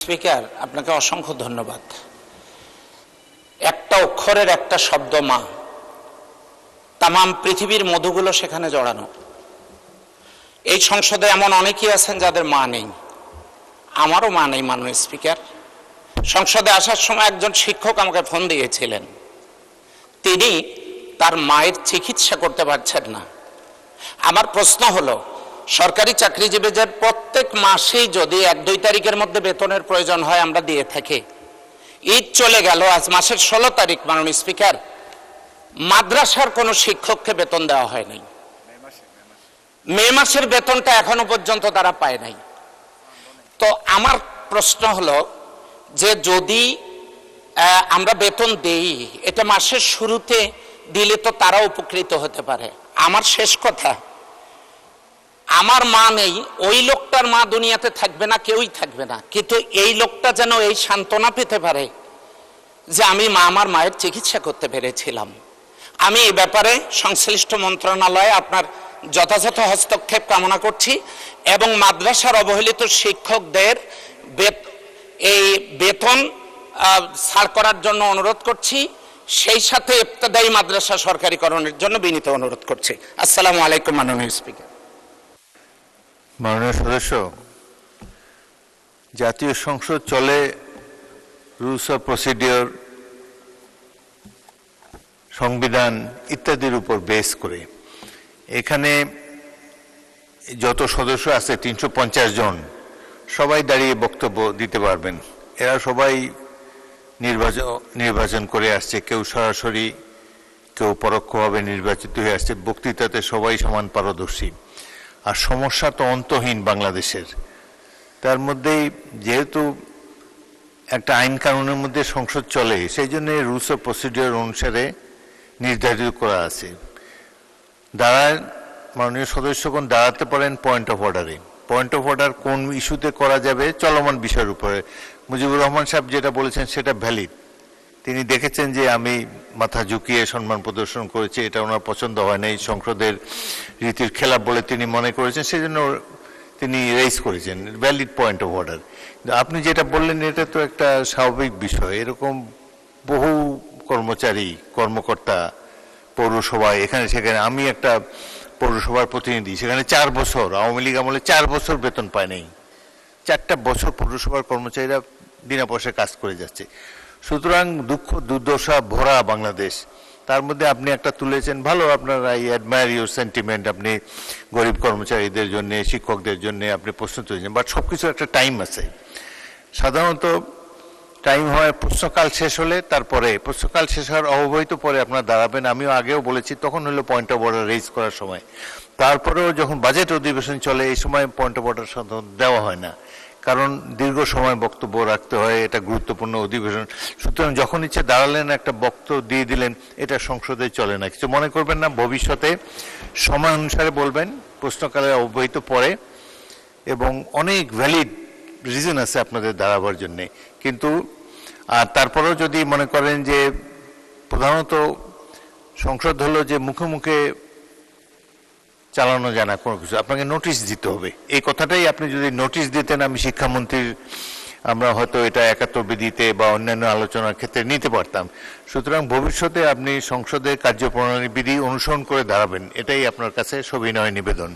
Speaker, আপনাকে অসংখ্য ধন্যবাদ। একটা অক্ষরের একটা শব্দ মা, তামাম পৃথিবীর মধুগুলো সেখানে জড়ানো। এই সংসদে এমন অনেকেই আছেন যাদের মা নেই, আমারও মা নেই। মাননীয় স্পিকার, সংসদে আসার সময় একজন শিক্ষক আমাকে ফোন দিয়েছিলেন, তিনি তার মায়ের চিকিৎসা করতে পারছেন না। আমার প্রশ্ন হলো, সরকারি চাকরিজীবীদের প্রত্যেক মাসেই যদি 1-2 তারিখের মধ্যে বেতনের প্রয়োজন হয় আমরা দিয়ে থাকি, ঈদ চলে গেল, আজ মাসের 16 তারিখ। মাননীয় স্পিকার, মাদ্রাসার কোনো শিক্ষককে বেতন দেওয়া হয় নাই। মে মাসের বেতনটা এখনো পর্যন্ত তারা পায় নাই। তো আমার প্রশ্ন হলো যে যদি আমরা বেতন দেই, এটা মাসের শুরুতে দিলে তো তারা উপকৃত হতে পারে। আমার শেষ কথা, আমার মা নেই, ওই লোকটার মা দুনিয়াতে থাকবে না, কেউই থাকবে না, কিন্তু এই লোকটা যেন এই সান্ত্বনা পেতে পারে যে আমি আমার মায়ের চিকিৎসা করতে পেরেছিলাম। আমি এই ব্যাপারে সংশ্লিষ্ট মন্ত্রণালয়ে আপনার যথাযথ হস্তক্ষেপ কামনা করছি এবং মাদ্রাসার অবহেলিত শিক্ষকদের এই বেতন ছাড় করার জন্য অনুরোধ করছি, সেই সাথে ইবতেদায়ী মাদ্রাসা সরকারিকরণের জন্য বিনীত অনুরোধ করছি। আসসালামু আলাইকুম মাননীয় স্পিকার। মাননীয় সদস্য, জাতীয় সংসদ চলে রুলস অফ প্রসিডিওর, সংবিধান ইত্যাদির উপর বেস করে। এখানে যত সদস্য আছে 350 জন, সবাই দাঁড়িয়ে বক্তব্য দিতে পারবেন। এরা সবাই নির্বাচন করে আসছে, কেউ সরাসরি, কেউ পরোক্ষভাবে নির্বাচিত হয়ে আসছে। বক্তৃতাতে সবাই সমান পারদর্শী। আর সমস্যা তো অন্তহীন বাংলাদেশের। তার মধ্যেই যেহেতু একটা আইন কানুনের মধ্যে সংসদ চলে, সেই জন্য রুলস অফ প্রসিডিওর অনুসারে নির্ধারিত করা আছে। মাননীয় সদস্যগণ দাঁড়াতে পারেন পয়েন্ট অফ অর্ডারে। পয়েন্ট অফ অর্ডার কোন ইস্যুতে করা যাবে চলমান বিষয়ের উপরে। মুজিবুর রহমান সাহেব যেটা বলেছেন সেটা ভ্যালিড। তিনি দেখেছেন যে আমি মাথা ঝুঁকিয়ে সম্মান প্রদর্শন করেছি, এটা ওনার পছন্দ হয় নাই, সংসদের রীতির খেলাপ বলে তিনি মনে করেছেন, সেই জন্য তিনি রেইজ করেছেন, ভ্যালিড পয়েন্ট অফ অর্ডার। আপনি যেটা বললেন এটা তো একটা স্বাভাবিক বিষয়। এরকম বহু কর্মকর্তা পৌরসভায় এখানে সেখানে, আমি একটা পৌরসভার প্রতিনিধি, সেখানে 4 বছর আওয়ামী লীগ আমলে 4 বছর বেতন পায় নাই। 4টা বছর পৌরসভার কর্মচারীরা বিনা পয়সায় কাজ করে যাচ্ছে। সুতরাং দুঃখ দুর্দশা ভরা বাংলাদেশ। তার মধ্যে আপনি একটা তুলেছেন, ভালো, আপনার আই অ্যাডমায়ার ইউর সেন্টিমেন্ট, আপনি গরিব কর্মচারীদের জন্য, শিক্ষকদের জন্য আপনি প্রশ্ন তুলেছেন। বাট সব কিছুর একটা টাইম আছে। সাধারণত টাইম হয় প্রশ্নকাল শেষ হলে, তারপরে প্রশ্নকাল শেষ হওয়ার অব্যবহিত পরে আপনার দাঁড়াবেন। আমিও আগেও বলেছি, তখন হলো পয়েন্ট অফ অর্ডার রেইজ করার সময়। তারপরেও যখন বাজেট অধিবেশন চলে, এই সময় পয়েন্ট অফ অর্ডার সাধারণত দেওয়া হয় না, কারণ দীর্ঘ সময় বক্তব্য রাখতে হয়, এটা গুরুত্বপূর্ণ অধিবেশন। সুতরাং যখন ইচ্ছে দাঁড়ালেন, একটা বক্তব্য দিয়ে দিলেন, এটা সংসদে চলে না। কিছু মনে করবেন না, ভবিষ্যতে সময় অনুসারে বলবেন, প্রশ্নকালের অব্যবহিত পরে, এবং অনেক ভ্যালিড রিজন আছে আপনাদের দাঁড়াবার জন্যে। কিন্তু আর তারপরেও যদি মনে করেন যে প্রধানত সংসদ হলো যে মুখে মুখে চালানো যায় না কোনো কিছু, আপনাকে নোটিশ দিতে হবে। এই কথাটাই আপনি যদি নোটিশ দিতেন, আমি শিক্ষামন্ত্রীর, আমরা হয়তো এটা 71 বিধিতে বা অন্যান্য আলোচনার ক্ষেত্রে নিতে পারতাম। সুতরাং ভবিষ্যতে আপনি সংসদের কার্যপ্রণালী বিধি অনুসরণ করে দাঁড়াবেন, এটাই আপনার কাছে সবিনয় নিবেদন।